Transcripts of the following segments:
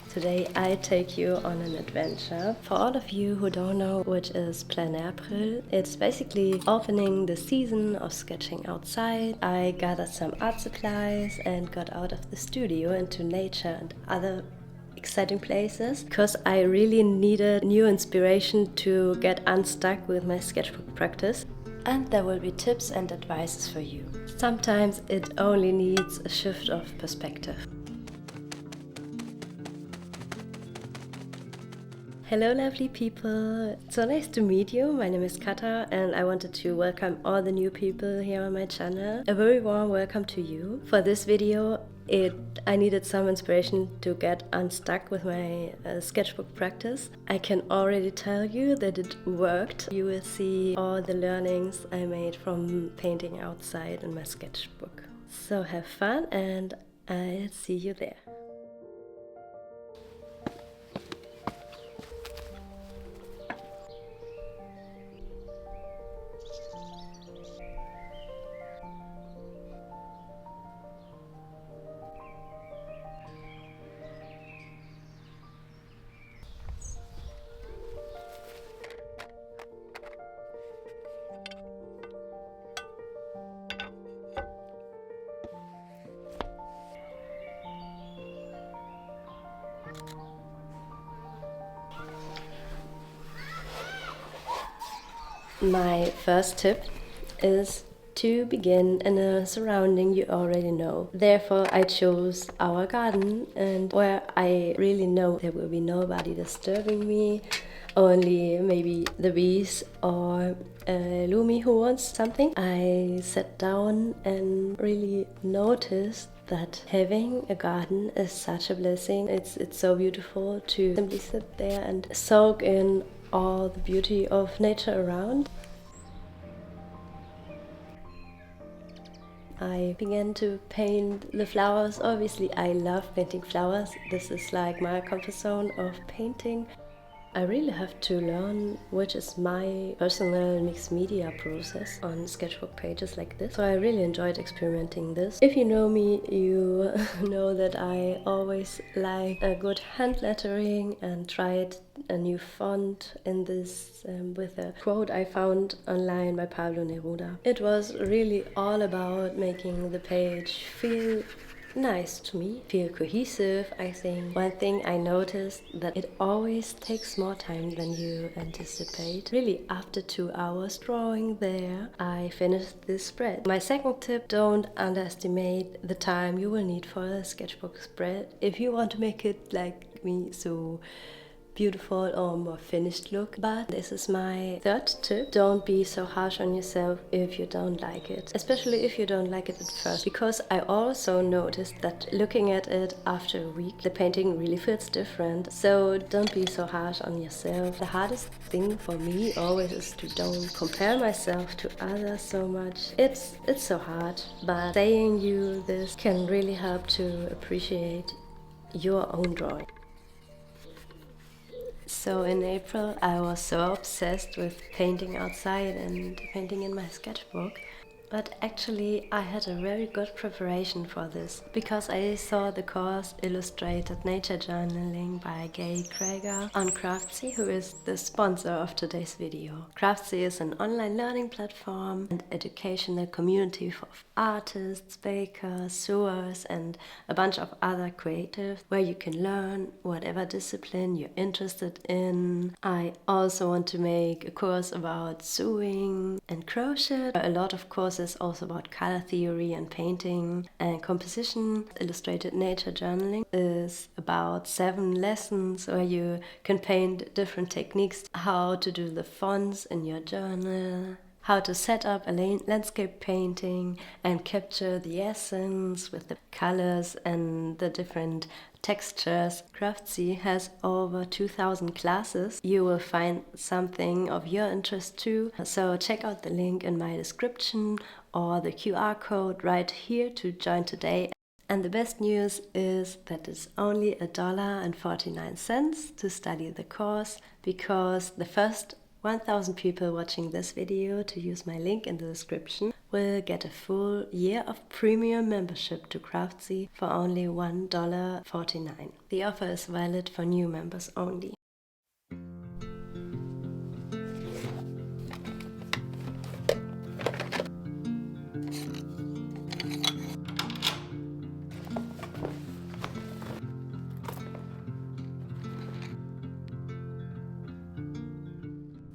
Today I take you on an adventure. For all of you who don't know what is Plein Airpril, it's basically opening the season of sketching outside. I gathered some art supplies and got out of the studio into nature and other exciting places because I really needed new inspiration to get unstuck with my sketchbook practice. And there will be tips and advices for you. Sometimes it only needs a shift of perspective. Hello lovely people, so nice to meet you. My name is Kata and I wanted to welcome all the new people here on my channel. A very warm welcome to you. For this video I needed some inspiration to get unstuck with my sketchbook practice. I can already tell you that it worked. You will see all the learnings I made from painting outside in my sketchbook. So have fun and I'll see you there. My first tip is to begin in a surrounding you already know. Therefore I chose our garden, and where I really know there will be nobody disturbing me, only maybe the bees or Lumi who wants something. I sat down and really noticed that having a garden is such a blessing. It's so beautiful to simply sit there and soak in all the beauty of nature around. I began to paint the flowers. Obviously I love painting flowers. This is like my comfort zone of painting. I really have to learn which is my personal mixed media process on sketchbook pages like this. So I really enjoyed experimenting this. If you know me, you know that I always like a good hand lettering and tried a new font in this with a quote I found online by Pablo Neruda. It was really all about making the page feel nice to me, feel cohesive. I think one thing I noticed that it always takes more time than you anticipate. Really, after 2 hours drawing there, I finished this spread. My second tip: don't underestimate the time you will need for a sketchbook spread if you want to make it like me, so beautiful or more finished look. But this is my third tip: don't be so harsh on yourself if you don't like it, especially if you don't like it at first, because I also noticed that looking at it after a week, the painting really feels different. So don't be so harsh on yourself. The hardest thing for me always is to don't compare myself to others so much. It's so hard, but saying you this can really help to appreciate your own drawing. So in April I was so obsessed with painting outside and painting in my sketchbook. But actually I had a very good preparation for this, because I saw the course Illustrated Nature Journaling by Gail Krager on Craftsy, who is the sponsor of today's video. Craftsy is an online learning platform and educational community for artists, bakers, sewers and a bunch of other creatives, where you can learn whatever discipline you're interested in. I also want to make a course about sewing and crochet. A lot of courses also about color theory and painting and composition. Illustrated Nature Journaling is about 7 lessons where you can paint different techniques, how to do the fonts in your journal, how to set up a landscape painting and capture the essence with the colors and the different textures. Craftsy has over 2,000 classes. You will find something of your interest too. So check out the link in my description or the QR code right here to join today. And the best news is that it's only $1.49 to study the course, because the first 1,000 people watching this video to use my link in the description will get a full year of premium membership to Craftsy for only $1.49. The offer is valid for new members only.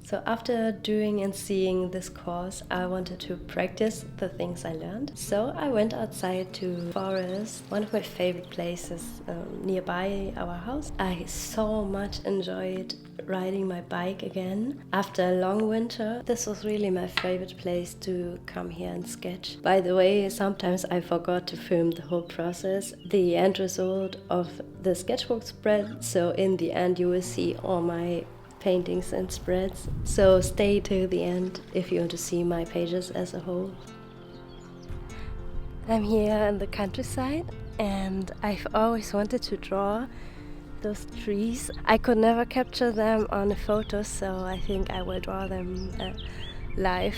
So after doing and seeing this course, I wanted to practice the things I learned. So I went outside to forest, one of my favorite places nearby our house. I so much enjoyed riding my bike again. After a long winter, this was really my favorite place to come here and sketch. By the way, sometimes I forgot to film the whole process, the end result of the sketchbook spread. So in the end, you will see all my paintings and spreads, so stay till the end if you want to see my pages as a whole. I'm here in the countryside and I've always wanted to draw those trees. I could never capture them on a photo, so I think I will draw them live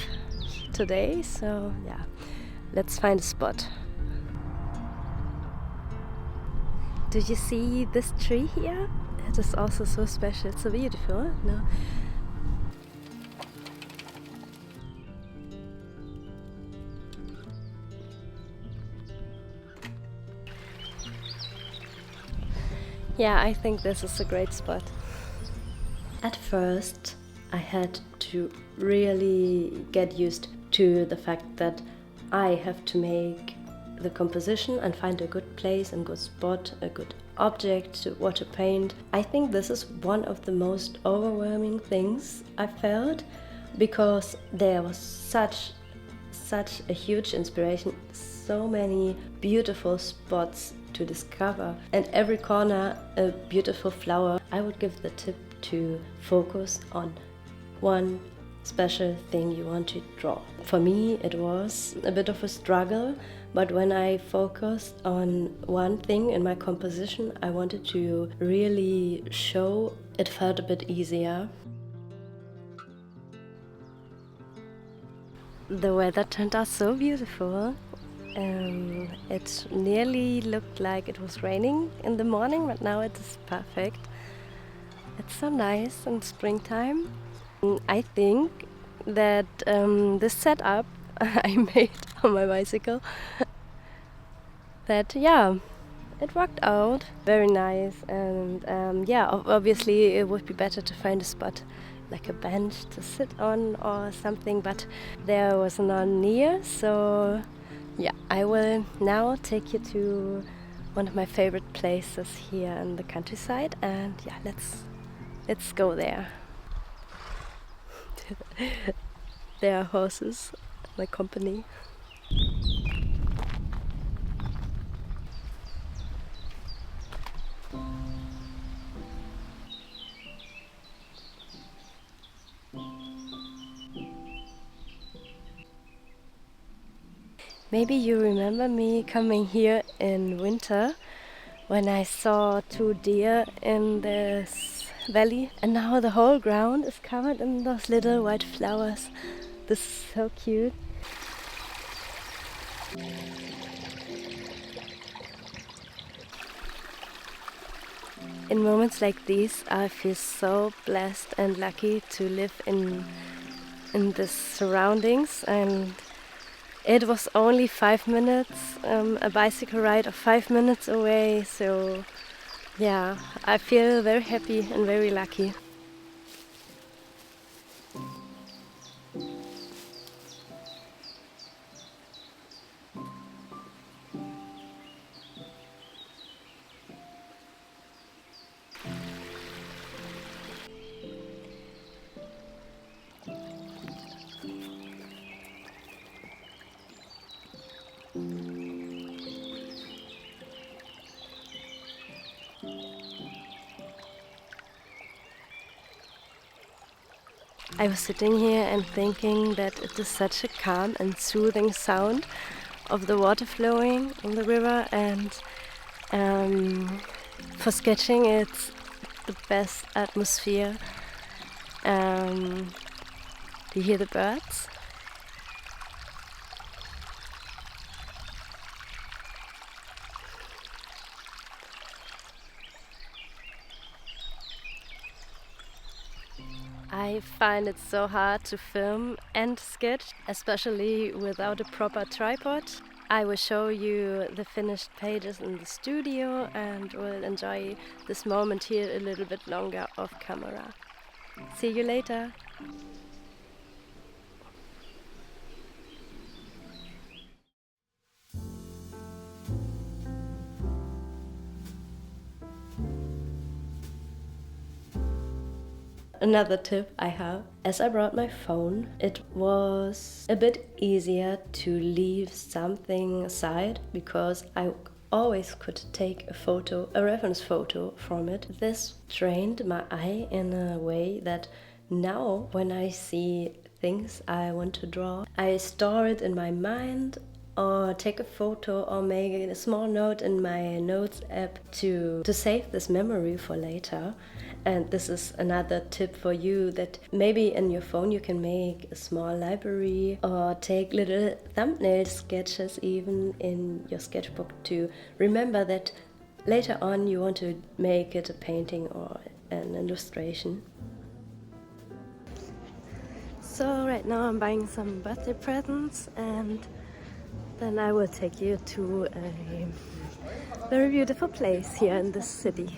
today. So yeah, let's find a spot. Do you see this tree here? It is also so special, it's so beautiful, no? Yeah, I think this is a great spot. At first, I had to really get used to the fact that I have to make the composition and find a good place and good spot, a good object to what to paint. I think this is one of the most overwhelming things I felt, because there was such a huge inspiration, so many beautiful spots to discover, and every corner a beautiful flower. I would give the tip to focus on one special thing you want to draw. For me it was a bit of a struggle, but when I focused on one thing in my composition I wanted to really show, it felt a bit easier. The weather turned out so beautiful. It nearly looked like it was raining in the morning, but now it is perfect. It's so nice in springtime. I think that this setup I made on my bicycle, that yeah, it worked out very nice, and yeah, obviously it would be better to find a spot like a bench to sit on or something, but there was none near. So yeah, I will now take you to one of my favorite places here in the countryside, and yeah, let's go there. There are horses, my company. Maybe you remember me coming here in winter when I saw 2 deer in this valley, and now the whole ground is covered in those little white flowers. This is so cute. In moments like these, I feel so blessed and lucky to live in this surroundings, and it was only 5 minutes, a bicycle ride of 5 minutes away, so yeah, I feel very happy and very lucky. I was sitting here and thinking that it is such a calm and soothing sound of the water flowing in the river, and for sketching it's the best atmosphere. Do you hear the birds? I find it so hard to film and sketch, especially without a proper tripod. I will show you the finished pages in the studio and will enjoy this moment here a little bit longer off camera. See you later! Another tip I have, as I brought my phone, it was a bit easier to leave something aside because I always could take a photo, a reference photo from it. This trained my eye in a way that now when I see things I want to draw, I store it in my mind or take a photo or make a small note in my notes app to save this memory for later. And this is another tip for you, that maybe in your phone you can make a small library or take little thumbnail sketches even in your sketchbook to remember that later on you want to make it a painting or an illustration. So right now I'm buying some birthday presents and then I will take you to a very beautiful place here in this city.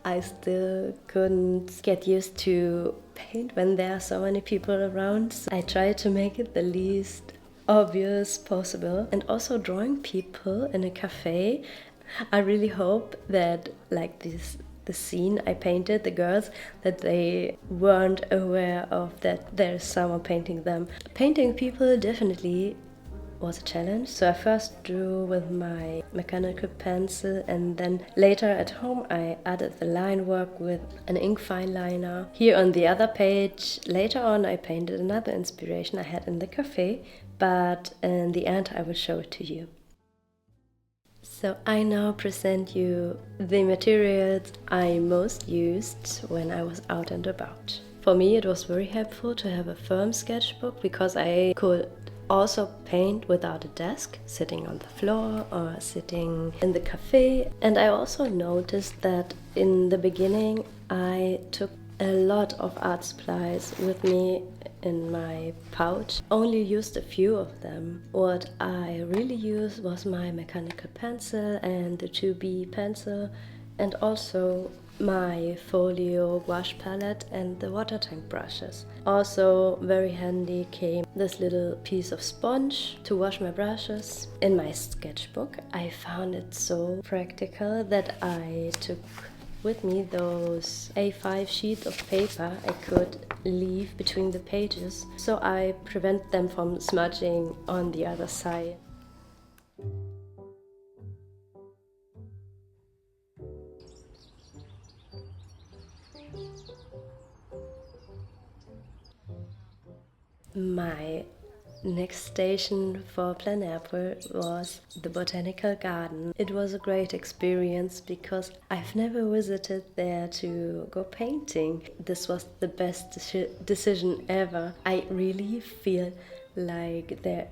I still couldn't get used to paint when there are so many people around. So I try to make it the least obvious possible. And also drawing people in a cafe. I really hope that the scene I painted, the girls, that they weren't aware of that there's someone painting them. Painting people definitely was a challenge. So I first drew with my mechanical pencil and then later at home I added the line work with an ink fine liner. Here on the other page, later on I painted another inspiration I had in the cafe, but in the end I will show it to you. So I now present you the materials I most used when I was out and about. For me it was very helpful to have a firm sketchbook because I could also paint without a desk, sitting on the floor or sitting in the cafe. And I also noticed that in the beginning I took a lot of art supplies with me in my pouch, only used a few of them. What I really used was my mechanical pencil and the 2B pencil, and also my folio wash palette and the water tank brushes. Also very handy came this little piece of sponge to wash my brushes. In my sketchbook I found it so practical that I took with me those A5 sheets of paper I could leave between the pages so I prevent them from smudging on the other side. My next station for Plein Airpril was the botanical garden. It was a great experience because I've never visited there to go painting. This was the best decision ever. I really feel like there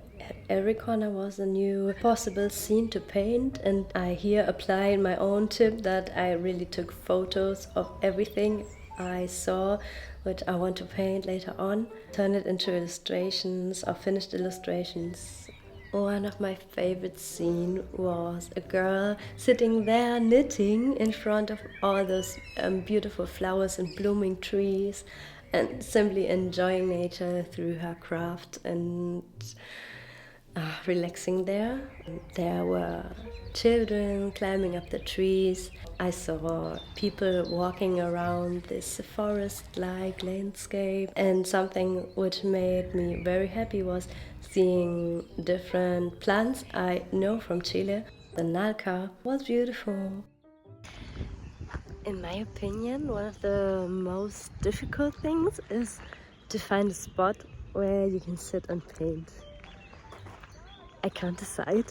every corner was a new possible scene to paint, and I here apply my own tip that I really took photos of everything I saw which I want to paint later on, turn it into illustrations or finished illustrations. One of my favorite scenes was a girl sitting there knitting in front of all those beautiful flowers and blooming trees and simply enjoying nature through her craft and relaxing there. There were children climbing up the trees. I saw people walking around this forest-like landscape, and something which made me very happy was seeing different plants I know from Chile. The nalca was beautiful. In my opinion, one of the most difficult things is to find a spot where you can sit and paint. I can't decide.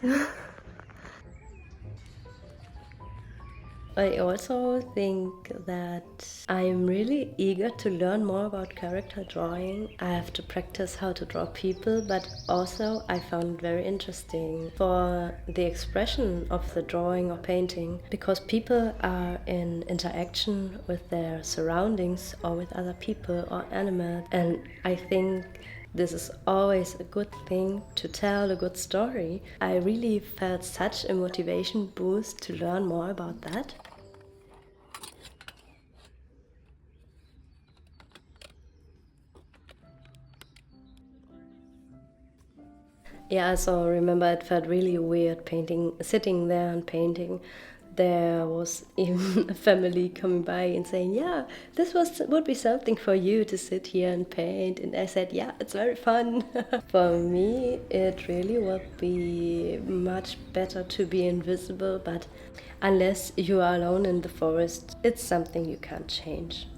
I also think that I'm really eager to learn more about character drawing. I have to practice how to draw people, but also I found it very interesting for the expression of the drawing or painting, because people are in interaction with their surroundings or with other people or animals, and I think this is always a good thing to tell a good story. I really felt such a motivation boost to learn more about that. Yeah, so remember it felt really weird painting, sitting there and painting. There was even a family coming by and saying, "Yeah, would be something for you to sit here and paint." And I said, "Yeah, it's very fun." For me, it really would be much better to be invisible, but unless you are alone in the forest, it's something you can't change.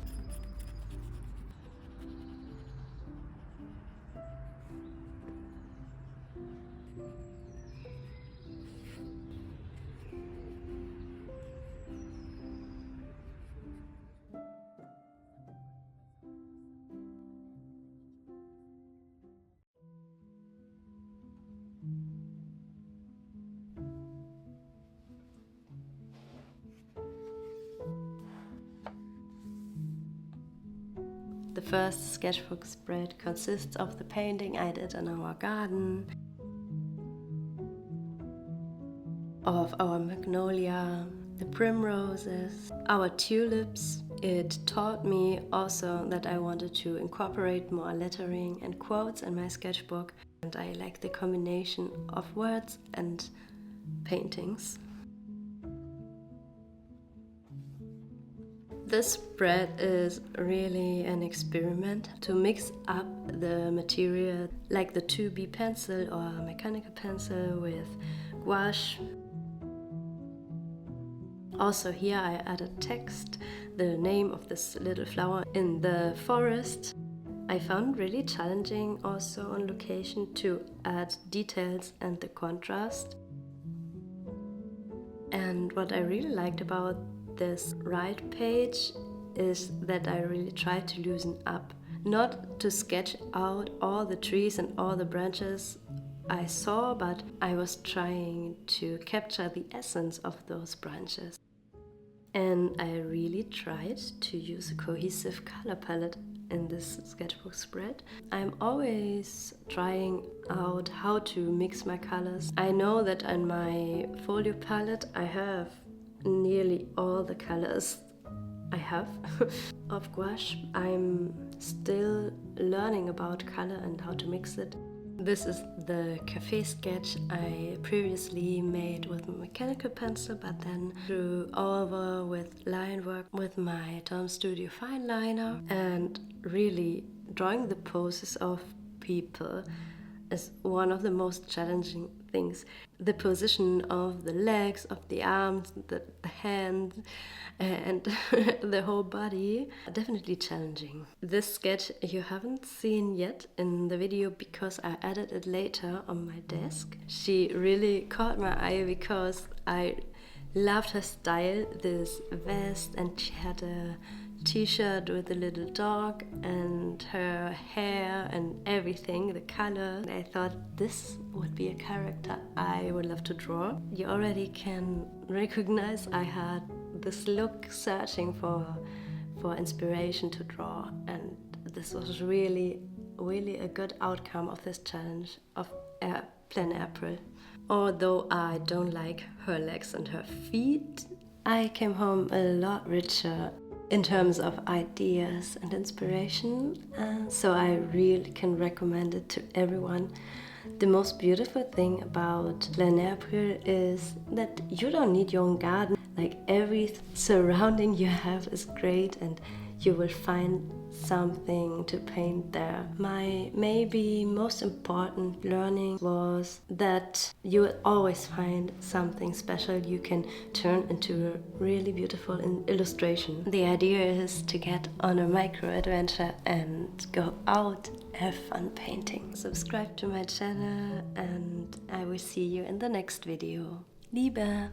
The first sketchbook spread consists of the painting I did in our garden, of our magnolia, the primroses, our tulips. It taught me also that I wanted to incorporate more lettering and quotes in my sketchbook, and I like the combination of words and paintings. This spread is really an experiment to mix up the material like the 2B pencil or mechanical pencil with gouache. Also here I added text, the name of this little flower in the forest. I found really challenging also on location to add details and the contrast. And what I really liked about this right page is that I really tried to loosen up, not to sketch out all the trees and all the branches I saw, but I was trying to capture the essence of those branches. And I really tried to use a cohesive color palette in this sketchbook spread. I'm always trying out how to mix my colors. I know that in my folio palette I have nearly all the colors I have of gouache. I'm still learning about color and how to mix it. This is the cafe sketch I previously made with a mechanical pencil, but then drew over with line work with my Dome Studio fine liner. And really drawing the poses of people is one of the most challenging things. The position of the legs, of the arms, the hands, and the whole body are definitely challenging. This sketch you haven't seen yet in the video because I added it later on my desk. She really caught my eye because I loved her style, this vest, and she had a t-shirt with a little dog and her hair and everything, the color. I thought this would be a character I would love to draw. You already can recognize I had this look searching for inspiration to draw, and this was really a good outcome of this challenge of Plein Airpril. Although I don't like her legs and her feet, I came home a lot richer in terms of ideas and inspiration, so I really can recommend it to everyone. The most beautiful thing about Plein Airpril is that you don't need your own garden. Like, every surrounding you have is great and you will find something to paint there. My maybe most important learning was that you will always find something special you can turn into a really beautiful illustration. The idea is to get on a micro adventure and go out, have fun painting. Subscribe to my channel and I will see you in the next video. Liebe!